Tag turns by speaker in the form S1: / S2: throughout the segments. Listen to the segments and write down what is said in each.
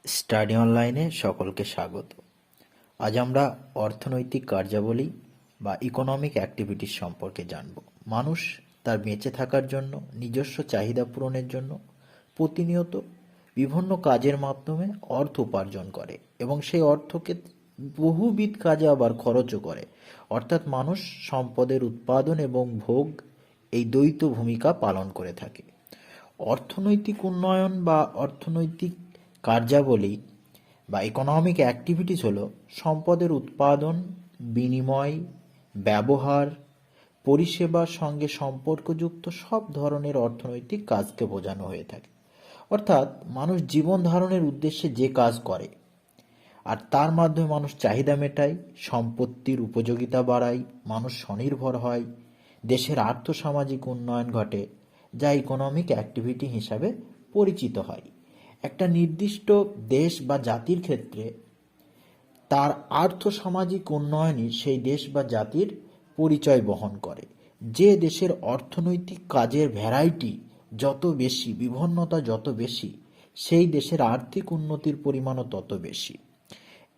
S1: Study অনলাইনে সকলকে স্বাগত। আজ আমরা অর্থনৈতিক কার্যাবলী বা ইকোনমিক অ্যাক্টিভিটিস সম্পর্কে জানব। মানুষ তার বেঁচে থাকার জন্য, নিজস্ব চাহিদা পূরণের জন্য প্রতিনিয়ত বিভিন্ন কাজের মাধ্যমে অর্থ উপার্জন করে এবং সেই অর্থকে বহুবিধ কাজে আবার খরচও করে। অর্থাৎ মানুষ সম্পদের উৎপাদন এবং ভোগ এই দ্বৈত ভূমিকা পালন করে থাকে। অর্থনৈতিক উন্নয়ন বা অর্থনৈতিক কার্যাবলী বা ইকোনমিক অ্যাক্টিভিটিস হলো সম্পদের উৎপাদন, বিনিময়, ব্যবহার, পরিষেবার সঙ্গে সম্পর্কযুক্ত সব ধরনের অর্থনৈতিক কাজকে বোঝানো হয়ে থাকে। অর্থাৎ মানুষ জীবন ধারণের উদ্দেশ্যে যে কাজ করে আর তার মাধ্যমে মানুষ চাহিদা মেটায়, সম্পত্তির উপযোগিতা বাড়ায়, মানুষ স্বনির্ভর হয়, দেশের আর্থসামাজিক উন্নয়ন ঘটে, যা ইকোনমিক অ্যাক্টিভিটি হিসাবে পরিচিত হয়। একটা নির্দিষ্ট দেশ বা জাতির ক্ষেত্রে তার আর্থসামাজিক উন্নয়নই সেই দেশ বা জাতির পরিচয় বহন করে। যে দেশের অর্থনৈতিক কাজের ভ্যারাইটি যত বেশি, বিভিন্নতা যত বেশি, সেই দেশের আর্থিক উন্নতির পরিমাণও তত বেশি।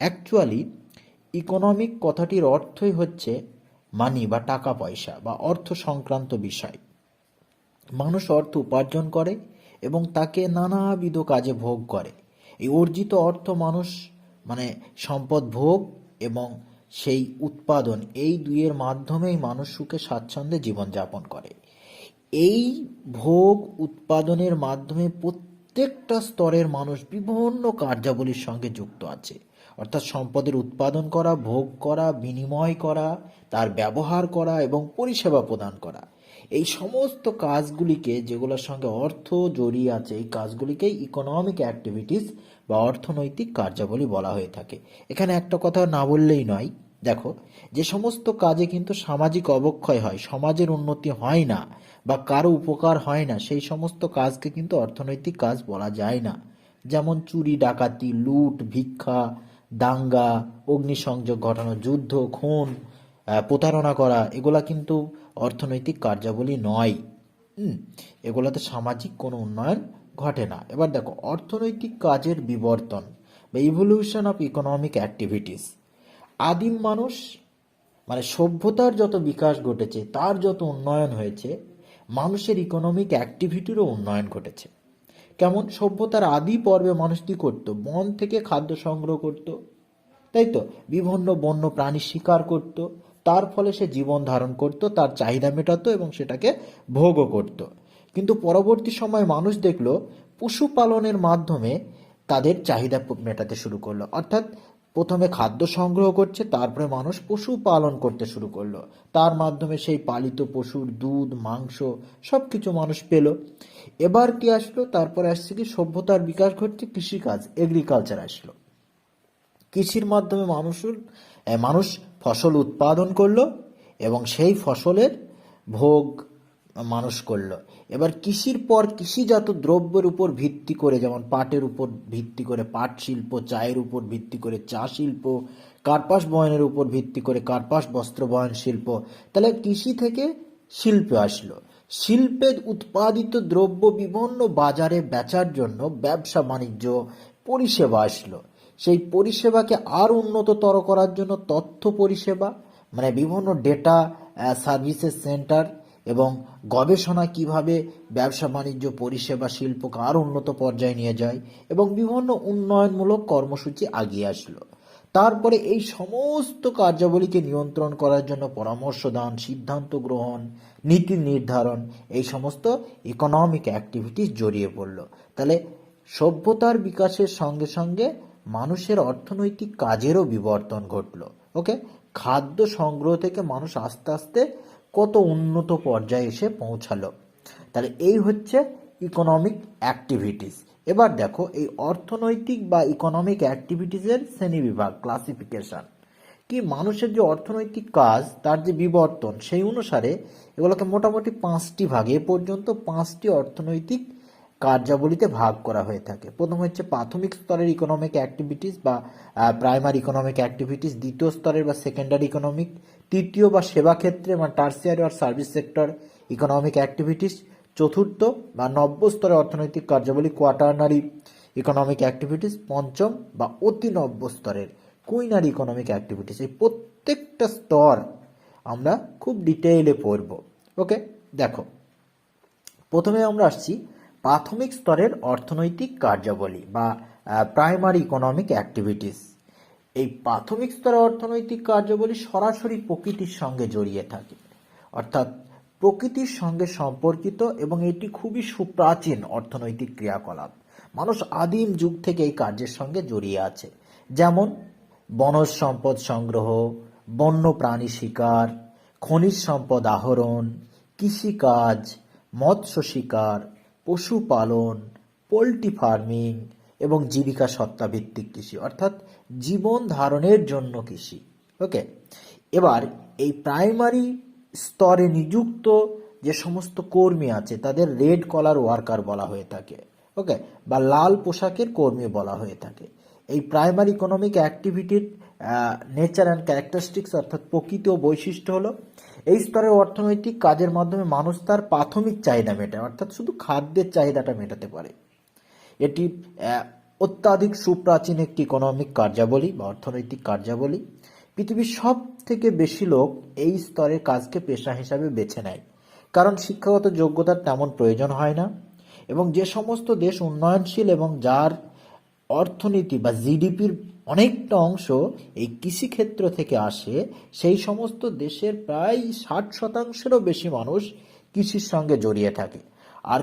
S1: অ্যাকচুয়ালি ইকোনমিক কথাটির অর্থই হচ্ছে মানি বা টাকা পয়সা বা অর্থ সংক্রান্ত বিষয়। মানুষ অর্থ উপার্জন করে এবং তাকে নানাবিধ কাজে ভোগ করে। এই অর্জিত অর্থ মানুষ সম্পদ ভোগ এবং সেই উৎপাদন, এই দুইয়ের মাধ্যমেই মানুষ সুখে স্বাচ্ছন্দ্যে জীবনযাপন করে। এই ভোগ উৎপাদনের মাধ্যমে প্রত্যেকটা স্তরের মানুষ বিভিন্ন কার্যাবলীর সঙ্গে যুক্ত আছে। অর্থাৎ সম্পদের উৎপাদন করা, ভোগ করা, বিনিময় করা, তার ব্যবহার করা এবং পরিষেবা প্রদান করা, এই সমস্ত কাজগুলিকে, যেগুলোর সঙ্গে অর্থ জড়িয়ে আছে, এই কাজগুলিকেই ইকোনমিক অ্যাক্টিভিটিস বা অর্থনৈতিক কার্যাবলী বলা হয়ে থাকে। এখানে একটা কথা না বললেই নয়, দেখো, যে সমস্ত কাজে কিন্তু সামাজিক অবক্ষয় হয়, সমাজের উন্নতি হয় না বা কারো উপকার হয় না, সেই সমস্ত কাজকে কিন্তু অর্থনৈতিক কাজ বলা যায় না। যেমন চুরি, ডাকাতি, লুট, ভিক্ষা, দাঙ্গা, অগ্নিসংযোগ ঘটানো, যুদ্ধ, খুন, প্রতারণা করা, এগুলা কিন্তু অর্থনৈতিক কার্যাবলী নয়। এগুলোতে সামাজিক কোনো উন্নয়ন ঘটে না। এবার দেখো, অর্থনৈতিক কাজের বিবর্তন বা ইভলিউশন অফ ইকোনমিক অ্যাক্টিভিটিস। আদিম মানুষ সভ্যতার যত বিকাশ ঘটেছে, তার যত উন্নয়ন হয়েছে, মানুষের ইকোনমিক অ্যাক্টিভিটিরও উন্নয়ন ঘটেছে। কেমন? সভ্যতার আদি পর্বে মানুষ কি করতো? বন থেকে খাদ্য সংগ্রহ করত, তাই তো? বিভিন্ন বন্য প্রাণী শিকার করত, তার ফলে সে জীবন ধারণ করত, তার চাহিদা মেটাতো এবং সেটাকে ভোগও করত। কিন্তু পরবর্তী সময় মানুষ দেখলো পশুপালনের মাধ্যমে তাদের চাহিদা মেটাতে শুরু করলো। অর্থাৎ প্রথমে খাদ্য সংগ্রহ করছে, তারপরে মানুষ পশু পালন করতে শুরু করলো। তার মাধ্যমে সেই পালিত পশুর দুধ, মাংস সবকিছু মানুষ পেল। এবার কি আসলো? তারপরে আসছে কি, সভ্যতার বিকাশ ঘটছে, কৃষিকাজ, এগ্রিকালচার আসলো। কৃষির মাধ্যমে মানুষ ফসল উৎপাদন করলো এবং সেই ফসলের ভোগ মানুষ করলো। এবার কৃষির পর কৃষিজাত দ্রব্যের উপর ভিত্তি করে, যেমন পাটের উপর ভিত্তি করে পাট শিল্প, চায়ের উপর ভিত্তি করে চা শিল্প, কার্পাস বয়নের উপর ভিত্তি করে কার্পাস বস্ত্র বয়ন শিল্প। তাহলে কৃষি থেকে শিল্পে আসলো। শিল্পের উৎপাদিত দ্রব্য বিভিন্ন বাজারে বেচার জন্য ব্যবসা বাণিজ্য, পরিষেবা আসলো। সেই পরিষেবাকে আরো উন্নততর করার জন্য তথ্য পরিষেবা, বিভিন্ন ডেটা সার্ভিসেস সেন্টার এবং গবেষণা কিভাবে ব্যবসা বাণিজ্য, পরিষেবা, শিল্পকে আরো উন্নত পর্যায়ে নিয়ে যায় এবং বিভিন্ন উন্নয়নমূলক কর্মসূচি আগিয়ে আসলো। তারপরে এই সমস্ত কার্যাবলীকে নিয়ন্ত্রণ করার জন্য পরামর্শ দান, সিদ্ধান্ত গ্রহণ, নীতি নির্ধারণ, এই সমস্ত ইকোনমিক অ্যাক্টিভিটিস জড়িয়ে পড়ল। তাহলে সভ্যতার বিকাশের সঙ্গে সঙ্গে মানুষের অর্থনৈতিক কাজেরও বিবর্তন ঘটল। ওকে, খাদ্য সংগ্রহ থেকে মানুষ আস্তে আস্তে কত উন্নত পর্যায়ে এসে পৌঁছালো। তাহলে এই হচ্ছে ইকোনমিক অ্যাক্টিভিটিস। এবার দেখো, এই অর্থনৈতিক বা ইকোনমিক অ্যাক্টিভিটিসের শ্রেণীবিভাগ, ক্লাসিফিকেশন কি, মানুষের যে অর্থনৈতিক কাজ, তার যে বিবর্তন, সেই অনুসারে এগুলোকে মোটামুটি 5টি ভাগে, এ পর্যন্ত 5টি অর্থনৈতিক কার্যাবলীতে ভাগ করা হয়ে থাকে। প্রথম হচ্ছে প্রাথমিক স্তরের ইকোনমিক অ্যাক্টিভিটিস বা প্রাইমারি ইকোনমিক অ্যাক্টিভিটিস, দ্বিতীয় স্তরের বা সেকেন্ডারি ইকোনমিক, তৃতীয় বা সেবা ক্ষেত্রে টার্সিয়ারি আর সার্ভিস সেক্টর ইকোনমিক অ্যাক্টিভিটিস, চতুর্থ বা নব্য স্তরের অর্থনৈতিক কার্যাবলী কোয়াটারনারি ইকোনমিক অ্যাক্টিভিটিস, পঞ্চম বা অতি নব্য স্তরের কুইনারি ইকোনমিক অ্যাক্টিভিটিস। এই প্রত্যেকটা স্তর আমরা খুব ডিটেইলে পড়ব। ওকে, দেখো প্রথমে আমরা আসছি প্রাথমিক স্তরের অর্থনৈতিক কার্যাবলী বা প্রাইমারি ইকোনমিক অ্যাক্টিভিটিস। এই প্রাথমিক স্তরের অর্থনৈতিক কার্যাবলী সরাসরি প্রকৃতির সঙ্গে জড়িয়ে থাকে, অর্থাৎ প্রকৃতির সঙ্গে সম্পর্কিত, এবং এটি খুবই সুপ্রাচীন অর্থনৈতিক ক্রিয়াকলাপ। মানুষ আদিম যুগ থেকে এই কার্যের সঙ্গে জড়িয়ে আছে, যেমন বনজ সম্পদ সংগ্রহ, বন্য প্রাণী শিকার, খনিজ সম্পদ আহরণ, কৃষিকাজ, মৎস্য শিকার, পশুপালন, পোল্ট্রি ফার্মিং এবং জীবিকা সত্তাভিত্তিক কৃষি, অর্থাৎ জীবন ধারণের জন্য কৃষি। ওকে, এবার এই প্রাইমারি স্তরে নিযুক্ত যে সমস্ত কর্মী আছে তাদের রেড কলার ওয়ার্কার বলা হয়ে থাকে। ওকে, বা লাল পোশাকের কর্মী বলা হয়ে থাকে। এই প্রাইমারি ইকোনমিক অ্যাক্টিভিটির নেচার অ্যান্ড ক্যারেক্টারিস্টিক্স, অর্থাৎ প্রকৃতি ও বৈশিষ্ট্য হলো এই স্তরের অর্থনৈতিক কাজের মাধ্যমে মানুষ তার প্রাথমিক চাহিদা মেটায়, অর্থাৎ শুধু খাদ্যের চাহিদাটা মেটাতে পারে। এটি অত্যাধিক সুপ্রাচীন একটি ইকোনমিক কার্যাবলী বা অর্থনৈতিক কার্যাবলী। পৃথিবীর সব থেকে বেশি লোক এই স্তরের কাজকে পেশা হিসাবে বেছে নেয়, কারণ শিক্ষাগত যোগ্যতার তেমন প্রয়োজন হয় না, এবং যে সমস্ত দেশ উন্নয়নশীল এবং যার অর্থনীতি বা জিডিপির অনেকটা অংশ এই কৃষিক্ষেত্র থেকে আসে, সেই সমস্ত দেশের প্রায় 60%-এরও বেশি মানুষ কৃষির সঙ্গে জড়িয়ে থাকে। আর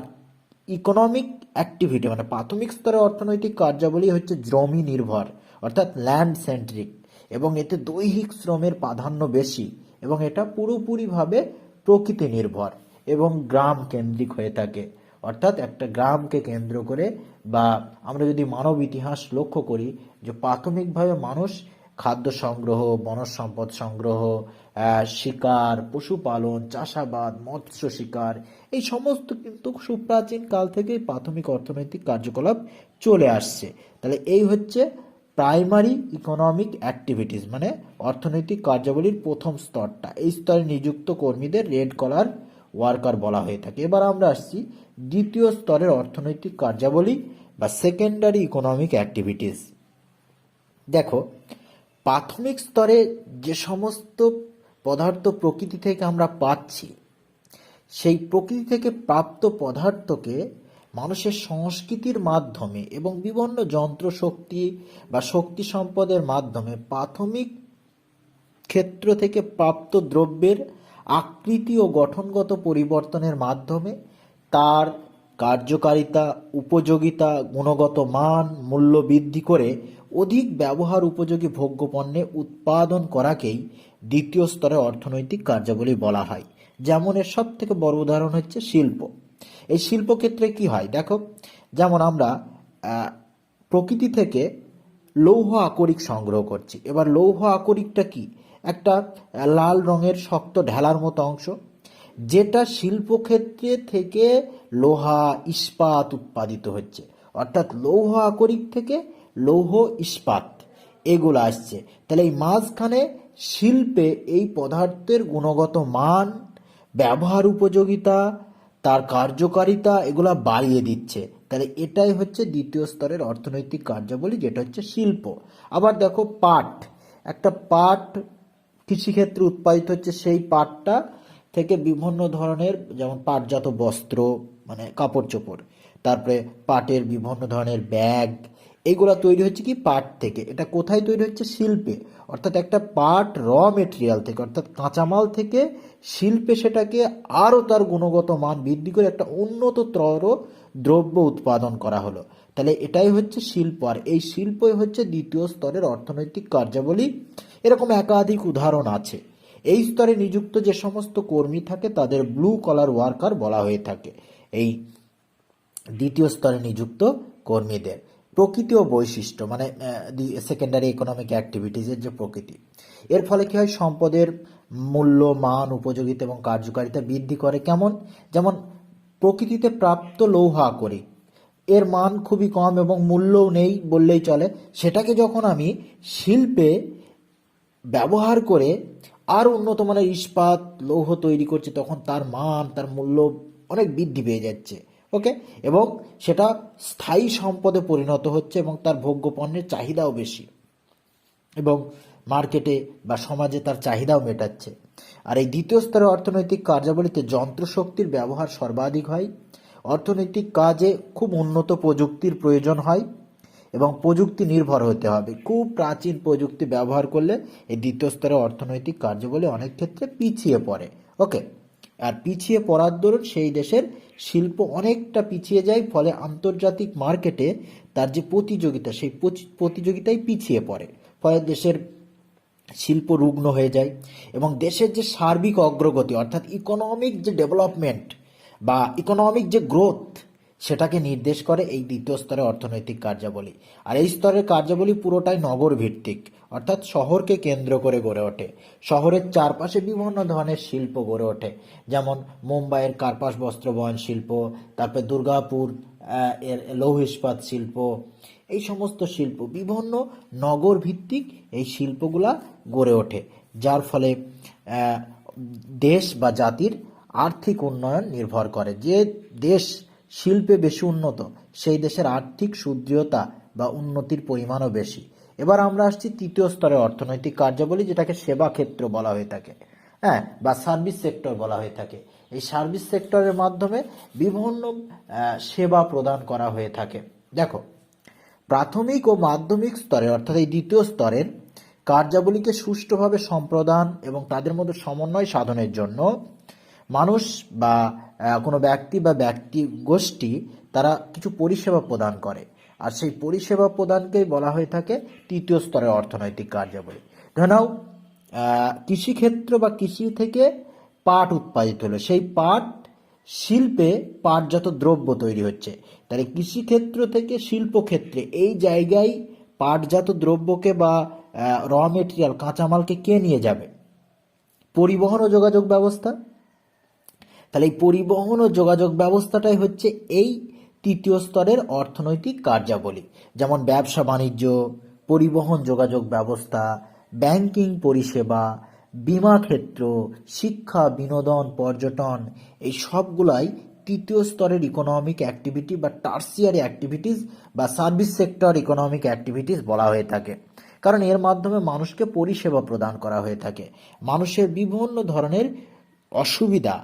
S1: ইকোনমিক অ্যাক্টিভিটি মানে প্রাথমিক স্তরে অর্থনৈতিক কার্যাবলী হচ্ছে জমি নির্ভর, অর্থাৎ ল্যান্ড সেন্ট্রিক, এবং এতে দৈহিক শ্রমের প্রাধান্য বেশি, এবং এটা পুরোপুরিভাবে প্রকৃতি নির্ভর এবং গ্রাম কেন্দ্রিক হয়ে থাকে, অর্থাৎ একটা গ্রামকে কেন্দ্র করে। বা আমরা যদি মানব ইতিহাস লক্ষ্য করি, যে প্রাথমিকভাবে মানুষ খাদ্য সংগ্রহ, বনজ সম্পদ সংগ্রহ, শিকার, পশুপালন, চাষাবাদ, মৎস্য শিকার, এই সমস্ত কিন্তু সুপ্রাচীন কাল থেকেই প্রাথমিক অর্থনৈতিক কার্যকলাপ চলে আসছে। তাহলে এই হচ্ছে প্রাইমারি ইকোনমিক অ্যাক্টিভিটিস, মানে অর্থনৈতিক কার্যাবলীর প্রথম স্তরটা। এই স্তরে নিযুক্ত কর্মীদের রেড কলার ওয়ার্কার বলা হয়ে থাকে। এবার আমরা আসছি দ্বিতীয় স্তরের অর্থনৈতিক কার্যাবলী বা সেকেন্ডারি ইকোনমিক অ্যাক্টিভিটিস। দেখো, প্রাথমিক স্তরে যে সমস্ত পদার্থ প্রকৃতি থেকে আমরা পাচ্ছি, সেই প্রকৃতি থেকে প্রাপ্ত পদার্থকে মানুষের সংস্কৃতির মাধ্যমে এবং বিভিন্ন যন্ত্র শক্তি বা শক্তি সম্পদের মাধ্যমে প্রাথমিক ক্ষেত্র থেকে প্রাপ্ত দ্রব্যের আকৃতি ও গঠনগত পরিবর্তনের মাধ্যমে তার কার্যকারিতা, উপযোগিতা, গুণগত মান, মূল্য বৃদ্ধি করে অধিক ব্যবহার উপযোগী ভোগ্য পণ্যে উৎপাদন করাকেই দ্বিতীয় স্তরে অর্থনৈতিক কার্যাবলী বলা হয়। যেমন এর সব থেকে বড় উদাহরণ হচ্ছে শিল্প। এই শিল্পক্ষেত্রে কি হয় দেখো, যেমন আমরা প্রকৃতি থেকে লৌহ আকরিক সংগ্রহ করছি। এবার লৌহ আকরিকটা কি? একটা লাল রঙের শক্ত ঢেলার মতো অংশ, যেটা শিল্পক্ষেত্রে থেকে লোহা, ইস্পাত উৎপাদিত হচ্ছে। অর্থাৎ লৌহ আকরিক থেকে লৌহ, ইস্পাত এগুলো আসছে। তাহলে এই মাঝখানে শিল্পে এই পদার্থের গুণগত মান, ব্যবহার উপযোগিতা, তার কার্যকারিতা এগুলা বাড়িয়ে দিচ্ছে। তাহলে এটাই হচ্ছে দ্বিতীয় স্তরের অর্থনৈতিক কার্যাবলী, যেটা হচ্ছে শিল্প। আবার দেখো পাট, একটা পাট কৃষিক্ষেত্রে উৎপাদিত হচ্ছে, সেই পাটটা থেকে বিভিন্ন ধরনের, যেমন পাটজাত বস্ত্র মানে কাপড় চোপড়, তারপরে পাটের বিভিন্ন ধরনের ব্যাগ, এইগুলা তৈরি হচ্ছে কি পাট থেকে। এটা কোথায় তৈরি হচ্ছে? শিল্পে। অর্থাৎ একটা পাট র মেটেরিয়াল থেকে, অর্থাৎ কাঁচামাল থেকে শিল্পে সেটাকে আরও তার গুণগত মান বৃদ্ধি করে একটা উন্নততর দ্রব্য উৎপাদন করা হলো। তাহলে এটাই হচ্ছে শিল্প, আর এই শিল্পই হচ্ছে দ্বিতীয় স্তরের অর্থনৈতিক কার্যাবলী। এরকম একাধিক উদাহরণ আছে। এই স্তরে নিযুক্ত যে সমস্ত কর্মী থাকে তাদের ব্লু কলার ওয়ার্কার বলা হয়ে থাকে। এই দ্বিতীয় স্তরে নিযুক্ত কর্মীদের প্রকৃতি ও বৈশিষ্ট্য, মানে সেকেন্ডারি ইকোনমিক অ্যাক্টিভিটিসের যে প্রকৃতি, এর ফলে কি হয়? সম্পদের মূল্য, মান, উপযোগিতা এবং কার্যকারিতা বৃদ্ধি করে। কেমন? যেমন প্রকৃতিতে প্রাপ্ত লৌহ আকরিক, এর মান খুবই কম এবং মূল্যও নেই বললেই চলে। সেটাকে যখন আমি শিল্পে ব্যবহার করে আর উন্নত মানের ইস্পাত, লৌহ তৈরি করছি, তখন তার মান, তার মূল্য অনেক বৃদ্ধি পেয়ে যাচ্ছে। ওকে, এবং সেটা স্থায়ী সম্পদে পরিণত হচ্ছে এবং তার ভোগ্য পণ্যের চাহিদাও বেশি এবং মার্কেটে বা সমাজে তার চাহিদাও মেটাচ্ছে। আর এই দ্বিতীয় স্তরের অর্থনৈতিক কার্যাবলীতে যন্ত্রশক্তির ব্যবহার সর্বাধিক হয়। অর্থনৈতিক কাজে খুব উন্নত প্রযুক্তির প্রয়োজন হয় এবং প্রযুক্তি নির্ভর হতে হবে। খুব প্রাচীন প্রযুক্তি ব্যবহার করলে এই দ্বিতীয় স্তরের অর্থনৈতিক কার্যাবলী অনেক ক্ষেত্রে পিছিয়ে পড়ে। ওকে, আর পিছিয়ে পড়ার দরুন সেই দেশের শিল্প অনেকটা পিছিয়ে যায়, ফলে আন্তর্জাতিক মার্কেটে তার যে প্রতিযোগিতা সেই প্রতিযোগিতায় পিছিয়ে পড়ে, ফলে দেশের শিল্প রুগ্ন হয়ে যায় এবং দেশের যে সার্বিক অগ্রগতি অর্থাৎ ইকোনমিক যে ডেভেলপমেন্ট বা ইকোনমিক যে গ্রোথ সেটাকে নির্দেশ করে এই দ্বিতীয় স্তরের অর্থনৈতিক কার্যাবলী। আর এই স্তরের কার্যাবলী পুরোটাই নগর ভিত্তিক, অর্থাৎ শহরকে কেন্দ্র করে গড়ে ওঠে। শহরের চারপাশে বিভিন্ন ধরনের শিল্প গড়ে ওঠে, যেমন মুম্বাইয়ের কার্পাস বস্ত্র বয়ন শিল্প, তারপরে দুর্গাপুর এর লৌহ ইস্পাত শিল্প, এই সমস্ত শিল্প বিভিন্ন নগর ভিত্তিক এই শিল্পগুলা গড়ে ওঠে, যার ফলে দেশ বা জাতির আর্থিক উন্নয়ন নির্ভর করে। যে দেশ শিল্পে বেশি উন্নত সেই দেশের আর্থিক সুদৃঢ়তা বা উন্নতির পরিমাণও বেশি। এবার আমরা আসছি তৃতীয় স্তরের অর্থনৈতিক কার্যাবলী, যেটাকে সেবা ক্ষেত্র বলা হয়ে থাকে, হ্যাঁ, বা সার্ভিস সেক্টর বলা হয়ে থাকে। এই সার্ভিস সেক্টরের মাধ্যমে বিভিন্ন সেবা প্রদান করা হয়ে থাকে। দেখো, প্রাথমিক ও মাধ্যমিক স্তরে অর্থাৎ এই দ্বিতীয় স্তরের কার্যাবলীকে সুষ্ঠুভাবে সম্প্রদান এবং তাদের মধ্যে সমন্বয় সাধনের জন্য মানুষ বা কোনো ব্যক্তি বা ব্যক্তি গোষ্ঠী তারা কিছু পরিষেবা প্রদান করে, আর সেই পরিষেবা প্রদানকেই বলা হয়ে থাকে তৃতীয় স্তরের অর্থনৈতিক কার্যাবলী। ধরে নাও কৃষিক্ষেত্র বা কৃষি থেকে পাট উৎপাদিত হলো, সেই পাট শিল্পে পাটজাত দ্রব্য তৈরি হচ্ছে, তাহলে কৃষিক্ষেত্র থেকে শিল্পক্ষেত্রে এই জায়গায় পাটজাত দ্রব্যকে বা র মেটেরিয়াল কাঁচামালকে কে নিয়ে যাবে? পরিবহন ও যোগাযোগ ব্যবস্থা। তাহলে এই পরিবহন ও যোগাযোগ ব্যবস্থাটাই হচ্ছে এই তৃতীয় স্তরের অর্থনৈতিক কার্যাবলী, যেমন ব্যবসা বাণিজ্য, পরিবহন যোগাযোগ ব্যবস্থা, ব্যাংকিং পরিষেবা, বিমা ক্ষেত্র, শিক্ষা, বিনোদন, পর্যটন, এই সবগুলাই তৃতীয় স্তরের ইকোনমিক অ্যাক্টিভিটি বা টার্সিয়ারি অ্যাক্টিভিটিস বা সার্ভিস সেক্টর ইকোনমিক অ্যাক্টিভিটিস বলা হয়ে থাকে, কারণ এর মাধ্যমে মানুষকে পরিষেবা প্রদান করা হয়ে থাকে। মানুষের বিভিন্ন ধরনের অসুবিধা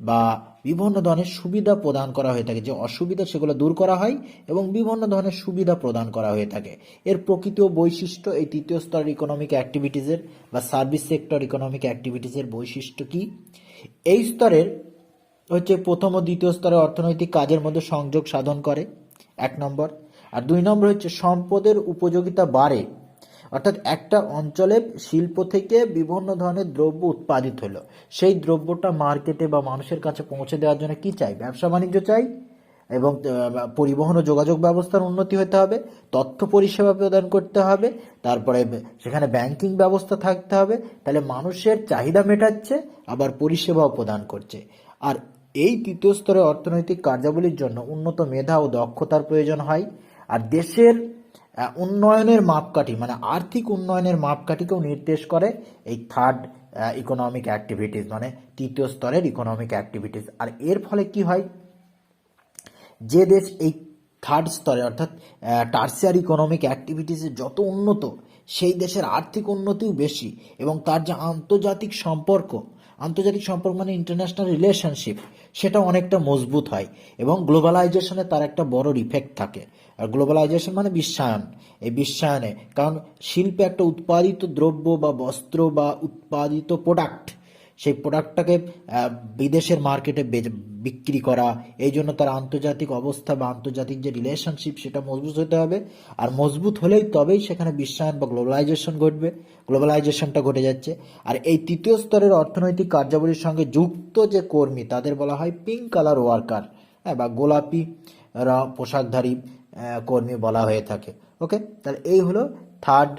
S1: বা বিভিন্ন ধরনের সুবিধা প্রদান করা হয়ে থাকে, যে অসুবিধা সেগুলো দূর করা হয় এবং বিভিন্ন ধরনের সুবিধা প্রদান করা হয়ে থাকে। এর প্রকৃত বৈশিষ্ট্য এই তৃতীয় স্তরের ইকোনমিক অ্যাক্টিভিটিসের বা সার্ভিস সেক্টর ইকোনমিক অ্যাক্টিভিটিসের বৈশিষ্ট্য কি? এই স্তরের হচ্ছে প্রথম ও দ্বিতীয় স্তরের অর্থনৈতিক কাজের মধ্যে সংযোগ সাধন করে, 1 নম্বর। আর 2 নম্বর হচ্ছে সম্পদের উপযোগিতা বাড়ে, অর্থাৎ একটা অঞ্চলে শিল্প থেকে বিভিন্ন ধরনের দ্রব্য উৎপাদিত হলো, সেই দ্রব্যটা মার্কেটে বা মানুষের কাছে পৌঁছে দেওয়ার জন্য কি চাই? ব্যবসা বাণিজ্য চাই এবং পরিবহন ও যোগাযোগ ব্যবস্থার উন্নতি হতে হবে, তথ্য পরিষেবা প্রদান করতে হবে, তারপরে সেখানে ব্যাংকিং ব্যবস্থা থাকতে হবে। তাহলে মানুষের চাহিদা মেটাচ্ছে আবার পরিষেবাও প্রদান করছে। আর এই তৃতীয় স্তরের অর্থনৈতিক কার্যাবলীর জন্য উন্নত মেধা ও দক্ষতার প্রয়োজন হয়। আর দেশের উন্নয়নের মাপকাঠি মানে আর্থিক উন্নয়নের মাপকাঠিকেও নির্দেশ করে এই থার্ড ইকোনমিক অ্যাক্টিভিটিস মানে তৃতীয় স্তরের ইকোনমিক অ্যাক্টিভিটিস। আর এর ফলে কি হয়? যে দেশ এই থার্ড স্তরে অর্থাৎ টার্সিয়ারি ইকোনমিক অ্যাক্টিভিটিসে যত উন্নত, সেই দেশের আর্থিক উন্নতিও বেশি এবং তার যে আন্তর্জাতিক সম্পর্ক মানে ইন্টারন্যাশনাল রিলেশনশিপ, সেটা অনেকটা মজবুত হয় এবং গ্লোবালাইজেশনে তার একটা বড় ইফেক্ট থাকে। আর গ্লোবালাইজেশন মানে বিশ্বায়ন, এই বিশ্বায়নে কারণ শিল্পে একটা উৎপাদিত দ্রব্য বা বস্ত্র বা উৎপাদিত প্রোডাক্ট, সেই প্রোডাক্টটাকে বিদেশের মার্কেটে বিক্রি করা, এই জন্য তার আন্তর্জাতিক অবস্থা বা আন্তর্জাতিক যে রিলেশনশিপ সেটা মজবুত হতে হবে। আর মজবুত হলেই তবেই সেখানে বিশ্বায়ন বা গ্লোবালাইজেশন ঘটবে, গ্লোবালাইজেশনটা ঘটে যাচ্ছে। আর এই তৃতীয় স্তরের অর্থনৈতিক কার্যাবলীর সঙ্গে যুক্ত যে কর্মী তাদের বলা হয় পিঙ্ক কালার ওয়ার্কার, হ্যাঁ, বা গোলাপি পোশাকধারী কর্মী বলা হয়ে থাকে। ওকে, তাহলে এই হলো থার্ড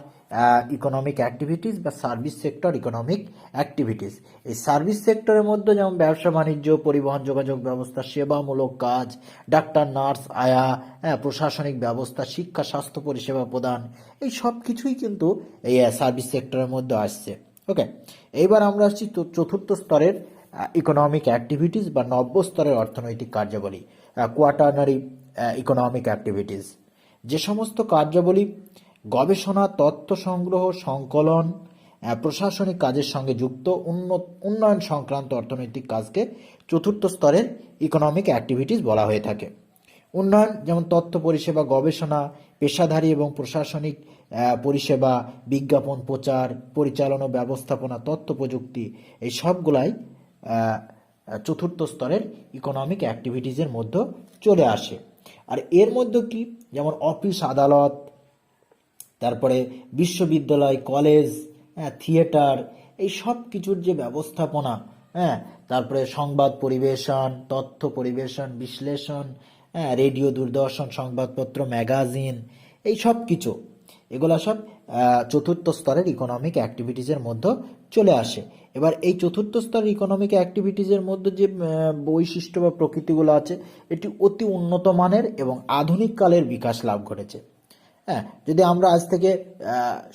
S1: ইকোনমিক অ্যাক্টিভিটিস বা সার্ভিস সেক্টর ইকোনমিক অ্যাক্টিভিটিস। এই সার্ভিস সেক্টরের মধ্যে যেমন ব্যবসা বাণিজ্য, পরিবহন যোগাযোগ ব্যবস্থা, সেবামূলক কাজ, ডাক্তার নার্স আয়া, প্রশাসনিক ব্যবস্থা, শিক্ষা স্বাস্থ্য পরিষেবা প্রদান, এই সব কিছুই কিন্তু এই সার্ভিস সেক্টরের মধ্যে আসছে। ওকে, এইবার আমরা আসছি চতুর্থ স্তরের ইকোনমিক অ্যাক্টিভিটিস বা নব্য স্তরের অর্থনৈতিক কার্যাবলী। কোয়াটারনারি ইকোনমিক অ্যাক্টিভিটিস, যে সমস্ত কার্যাবলী গবেষণা, তথ্য সংগ্রহ, সংকলন, প্রশাসনিক কাজের সঙ্গে যুক্ত উন্নয়ন সংক্রান্ত অর্থনৈতিক কাজকে চতুর্থ স্তরের ইকোনমিক অ্যাক্টিভিটিস বলা হয়ে থাকে। উন্নয়ন যেমন তথ্য পরিষেবা, গবেষণা, পেশাদারী এবং প্রশাসনিক পরিষেবা, বিজ্ঞাপন, প্রচার, পরিচালনা, ব্যবস্থাপনা, তথ্য প্রযুক্তি, এই সবগুলাই চতুর্থ স্তরের ইকোনমিক অ্যাক্টিভিটিসের মধ্যে চলে আসে। আর এর মধ্যে কি, যেমন অফিস আদালত, তারপরে বিশ্ববিদ্যালয়, কলেজ, থিয়েটার, এই সব কিছুর যে ব্যবস্থাপনা, তারপরে সংবাদ পরিবেশন, তথ্য পরিবেশন, বিশ্লেষণ, রেডিও, দূরদর্শন, সংবাদপত্র, ম্যাগাজিন, এই সব কিছু, এগুলো সব চতুর্থ স্তরের ইকোনমিক অ্যাক্টিভিটিসের মধ্যে চলে আসে। এবার এই চতুর্থ স্তরের ইকোনমিক অ্যাক্টিভিটিসের মধ্যে যে বৈশিষ্ট্য বা প্রকৃতিগুলো আছে, এটি অতি উন্নত মানের এবং আধুনিক কালের বিকাশ লাভ করেছে। যদি আমরা আজ থেকে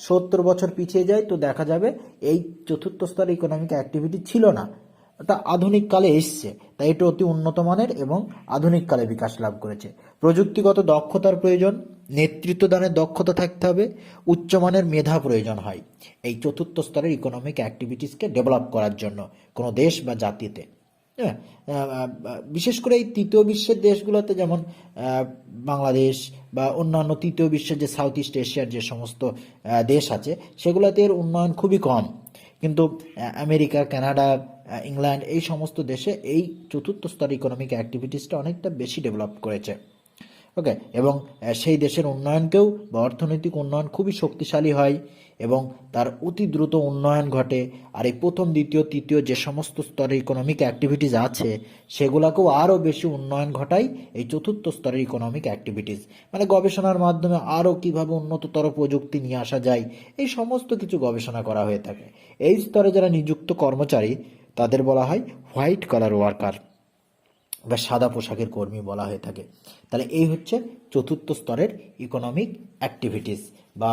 S1: 70 বছর পিছিয়ে যাই, তো দেখা যাবে এই চতুর্থ স্তরের ইকোনমিক অ্যাক্টিভিটি ছিল না, এটা আধুনিক কালে এসছে, তাই এটা অতি উন্নত মানের এবং আধুনিক কালে বিকাশ লাভ করেছে। প্রযুক্তিগত দক্ষতার প্রয়োজন, নেতৃত্ব দানের দক্ষতা থাকতে হবে, উচ্চমানের মেধা প্রয়োজন হয় এই চতুর্থ স্তরের ইকোনমিক অ্যাক্টিভিটিসকে ডেভেলপ করার জন্য কোনো দেশ বা জাতিতে। বিশেষ করে এই তৃতীয় বিশ্বের দেশগুলোতে, যেমন বাংলাদেশ বা অন্যান্য তৃতীয় বিশ্বের যে সাউথ ইস্ট এশিয়ার যে সমস্ত দেশ আছে, সেগুলোতে এর উন্নয়ন খুবই কম। কিন্তু আমেরিকা, কানাডা, ইংল্যান্ড, এই সমস্ত দেশে এই চতুর্থ স্তরের ইকোনমিক অ্যাক্টিভিটিসটা অনেকটা বেশি ডেভেলপ করেছে। ওকে, এবং সেই দেশের উন্নয়নকেও বা অর্থনৈতিক উন্নয়ন খুবই শক্তিশালী হয় এবং তার অতি দ্রুত উন্নয়ন ঘটে। আর এই প্রথম, দ্বিতীয়, তৃতীয় যে সমস্ত স্তরের ইকোনমিক অ্যাক্টিভিটিস আছে, সেগুলোকেও আরও বেশি উন্নয়ন ঘটায় এই চতুর্থ স্তরের ইকোনমিক অ্যাক্টিভিটিস। মানে গবেষণার মাধ্যমে আরও কীভাবে উন্নততর প্রযুক্তি নিয়ে আসা যায়, এই সমস্ত কিছু গবেষণা করা হয়ে থাকে। এই স্তরে যারা নিযুক্ত কর্মচারী, তাদের বলা হয় হোয়াইট কলার ওয়ার্কার বা সাদা পোশাকের কর্মী বলা হয়ে থাকে। তাহলে এই হচ্ছে চতুর্থ স্তরের ইকোনমিক অ্যাক্টিভিটিস বা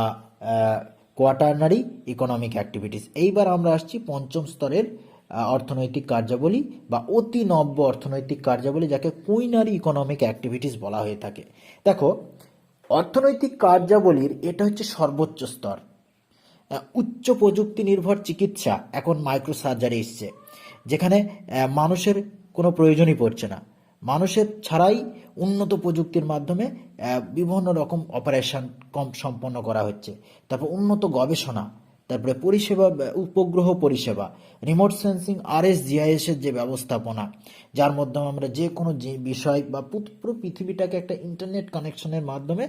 S1: কোয়াটারনারি ইকোনমিক অ্যাক্টিভিটিস। এইবার আমরা আসছি পঞ্চম স্তরের অর্থনৈতিক কার্যাবলী বা অতি নব্য অর্থনৈতিক কার্যাবলী, যাকে কুইনারি ইকোনমিক অ্যাক্টিভিটিস বলা হয়ে থাকে। দেখো, অর্থনৈতিক কার্যাবলীর এটা হচ্ছে সর্বোচ্চ স্তর। উচ্চ প্রযুক্তি নির্ভর চিকিৎসা, এখন মাইক্রো সার্জারি এসছে, যেখানে মানুষের কোনো প্রয়োজনই পড়ছে না, মানুষের ছাড়াই উন্নত প্রযুক্তির মাধ্যমে বিভিন্ন রকম অপারেশন সম্পন্ন করা হচ্ছে। তারপর উন্নত গবেষণা, তারপরে পরিষেবা, উপগ্রহ পরিষেবা, রিমোট সেন্সিং, RSGIS এর যে ব্যবস্থাপনা, যার মাধ্যমে আমরা যে কোনো যে বিষয় বা পুরো পৃথিবীটাকে একটা ইন্টারনেট কানেকশনের মাধ্যমে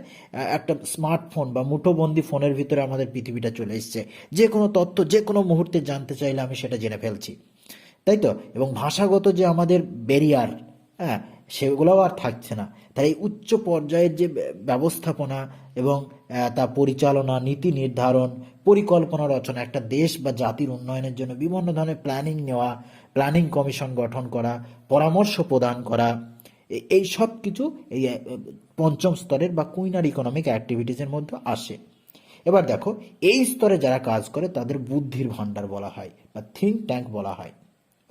S1: একটা স্মার্টফোন বা মুঠোবন্দি ফোনের ভিতরে আমাদের পৃথিবীটা চলে এসছে। যে কোনো তথ্য যে কোনো মুহূর্তে জানতে চাইলে আমি সেটা জেনে ফেলছি, তাই তো? এবং ভাষাগত যে আমাদের ব্যারিয়ার, সেগুলোও আর থাকছে না। তাই এই উচ্চ পর্যায়ের যে ব্যবস্থাপনা এবং তা পরিচালনা, নীতি নির্ধারণ, পরিকল্পনা রচনা, একটা দেশ বা জাতির উন্নয়নের জন্য বিভিন্ন ধরনের প্ল্যানিং নেওয়া, প্ল্যানিং কমিশন গঠন করা, পরামর্শ প্রদান করা, এই সব কিছু এই পঞ্চম স্তরের বা কুইনারি ইকোনমিক অ্যাক্টিভিটিসের মধ্যে আসে। এবার দেখো, এই স্তরে যারা কাজ করে তাদের বুদ্ধির ভাণ্ডার বলা হয় বা থিঙ্ক ট্যাঙ্ক বলা হয়।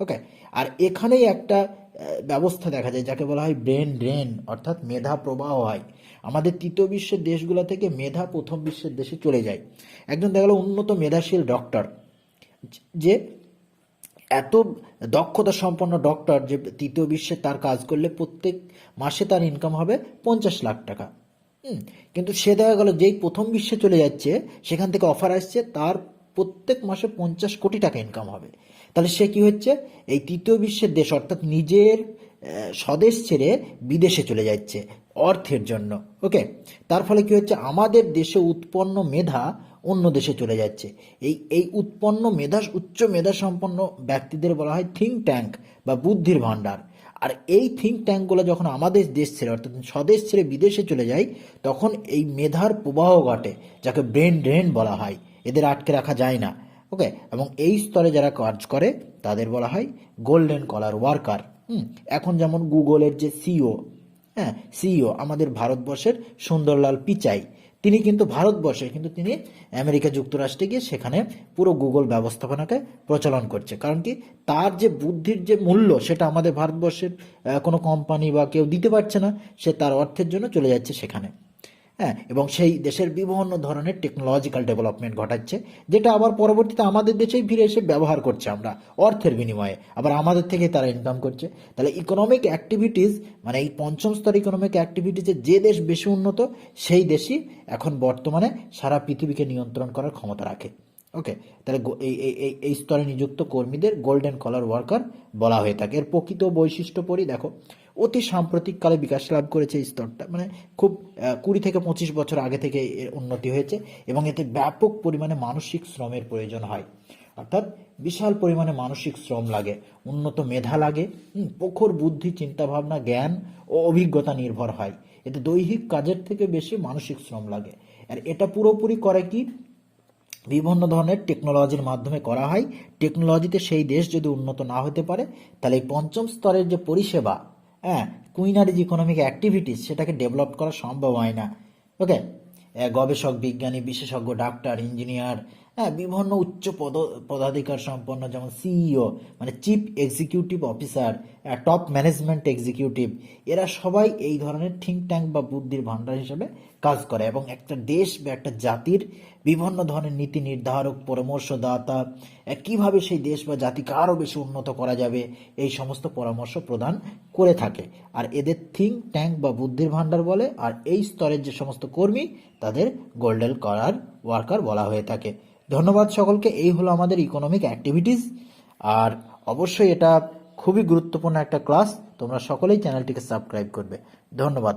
S1: ওকে, আর এখানেই একটা ব্যবস্থা দেখা যায় যাকে বলা হয় ব্রেন ড্রেন, অর্থাৎ মেধা প্রবাহ হয়। আমাদের তৃতীয় বিশ্বের দেশগুলো থেকে মেধা প্রথম বিশ্বের দেশে চলে যায়। একজন দেখা গেল উন্নত মেধাশীল ডক্টর, যে এত দক্ষতা সম্পন্ন ডক্টর যে তৃতীয় বিশ্বে তার কাজ করলে প্রত্যেক মাসে তার ইনকাম হবে 50 লাখ টাকা। কিন্তু সে দেখা গেল যেই প্রথম বিশ্বে চলে যাচ্ছে, সেখান থেকে অফার আসছে তার প্রত্যেক মাসে 50 কোটি টাকা ইনকাম হবে। তাহলে সে কি হচ্ছে, এই তৃতীয় বিশ্বের দেশ অর্থাৎ নিজের স্বদেশ ছেড়ে বিদেশে চলে যাচ্ছে অর্থের জন্য। ওকে, তার ফলে কি হচ্ছে, আমাদের দেশে উৎপন্ন মেধা অন্য দেশে চলে যাচ্ছে। এই উৎপন্ন মেধা, উচ্চ মেধা সম্পন্ন ব্যক্তিদের বলা হয় থিঙ্ক ট্যাঙ্ক বা বুদ্ধির ভাণ্ডার। আর এই থিঙ্ক ট্যাঙ্কগুলো যখন আমাদের দেশ ছেড়ে অর্থাৎ স্বদেশ ছেড়ে বিদেশে চলে যায়, তখন এই মেধার প্রবাহ ঘটে, যাকে ব্রেন ড্রেন বলা হয়। এদের আটকে রাখা যায় না। ওকে, এবং এই স্তরে যারা কাজ করে তাদের বলা হয় গোল্ডেন কলার ওয়ার্কার। এখন যেমন গুগলের যে সিইও, সিইও আমাদের ভারতবর্ষের সুন্দরলাল পিচাই, তিনি কিন্তু ভারতবর্ষে, কিন্তু তিনি আমেরিকা যুক্তরাষ্ট্রে গিয়ে সেখানে পুরো গুগল ব্যবস্থাপনাকে প্রচলন করছে। কারণ কি, তার যে বুদ্ধির যে মূল্য সেটা আমাদের ভারতবর্ষের কোনো কোম্পানি বা কেউ দিতে পারছে না, সে তার অর্থের জন্য চলে যাচ্ছে সেখানে। হ্যাঁ, এবং সেই দেশের বিভিন্ন ধরনের টেকনোলজিক্যাল ডেভেলপমেন্ট ঘটাচ্ছে, যেটা আবার পরবর্তীতে আমাদের দেশেই ফিরে এসে ব্যবহার করছে আমরা অর্থের বিনিময়ে, আবার আমাদের থেকে তারা ইনকাম করছে। তাহলে ইকোনমিক অ্যাক্টিভিটিস, মানে এই পঞ্চম স্তর ইকোনমিক অ্যাক্টিভিটিসে যে দেশ বেশি উন্নত, সেই দেশই এখন বর্তমানে সারা পৃথিবীকে নিয়ন্ত্রণ করার ক্ষমতা রাখে। ওকে, তাহলে এই স্তরে নিযুক্ত কর্মীদের গোল্ডেন কলার ওয়ার্কার বলা হয়ে থাকে। এর প্রকৃত বৈশিষ্ট্য পড়ি, দেখো, অতি সাম্প্রতিককালে বিকাশ লাভ করেছে এই স্তরটা, মানে খুব 20 থেকে 25 বছর আগে থেকে এর উন্নতি হয়েছে, এবং এতে ব্যাপক পরিমাণে মানসিক শ্রমের প্রয়োজন হয়। অর্থাৎ বিশাল পরিমাণে মানসিক শ্রম লাগে, উন্নত মেধা লাগে, প্রখর বুদ্ধি, চিন্তাভাবনা, জ্ঞান ও অভিজ্ঞতা নির্ভর হয়। এতে দৈহিক কাজের থেকে বেশি মানসিক শ্রম লাগে। আর এটা পুরোপুরি করে কি, বিভিন্ন ধরনের টেকনোলজির মাধ্যমে করা হয়। টেকনোলজিতে সেই দেশ যদি উন্নত না হতে পারে, তাহলে এই পঞ্চম স্তরের যে পরিষেবা, হ্যাঁ, কুইনারিজ ইকোনমিক অ্যাক্টিভিটিস, সেটাকে ডেভেলপ করা সম্ভব হয় না। ওকে, গবেষক, বিজ্ঞানী, বিশেষজ্ঞ, ডাক্তার, ইঞ্জিনিয়ার, হ্যাঁ, বিভিন্ন উচ্চ পদাধিকার সম্পন্ন, যেমন সিইও মানে chief executive officer, top management executive, এরা সবাই এই ধরনের থিঙ্ক ট্যাঙ্ক বা বুদ্ধির ভান্ডার হিসেবে কাজ করে, এবং একটা দেশ বা একটা জাতির বিভিন্ন ধরনের নীতি নির্ধারক, পরামর্শদাতা, কিভাবে সেই দেশ বা জাতিকে আরও বেশি উন্নত করা যাবে, এই সমস্ত পরামর্শ প্রদান করে থাকে। আর এদের থিঙ্ক ট্যাঙ্ক বা বুদ্ধির ভান্ডার বলে। আর এই স্তরের যে সমস্ত কর্মী, তাদের গোল্ডেন কলার ওয়ার্কার বলা হয়ে থাকে। ধন্যবাদ সকলকে। এই হলো আমাদের ইকোনমিক অ্যাক্টিভিটিস। আর অবশ্যই এটা খুবই গুরুত্বপূর্ণ একটা ক্লাস। তোমরা সকলেই চ্যানেলটিকে সাবস্ক্রাইব করবে। ধন্যবাদ।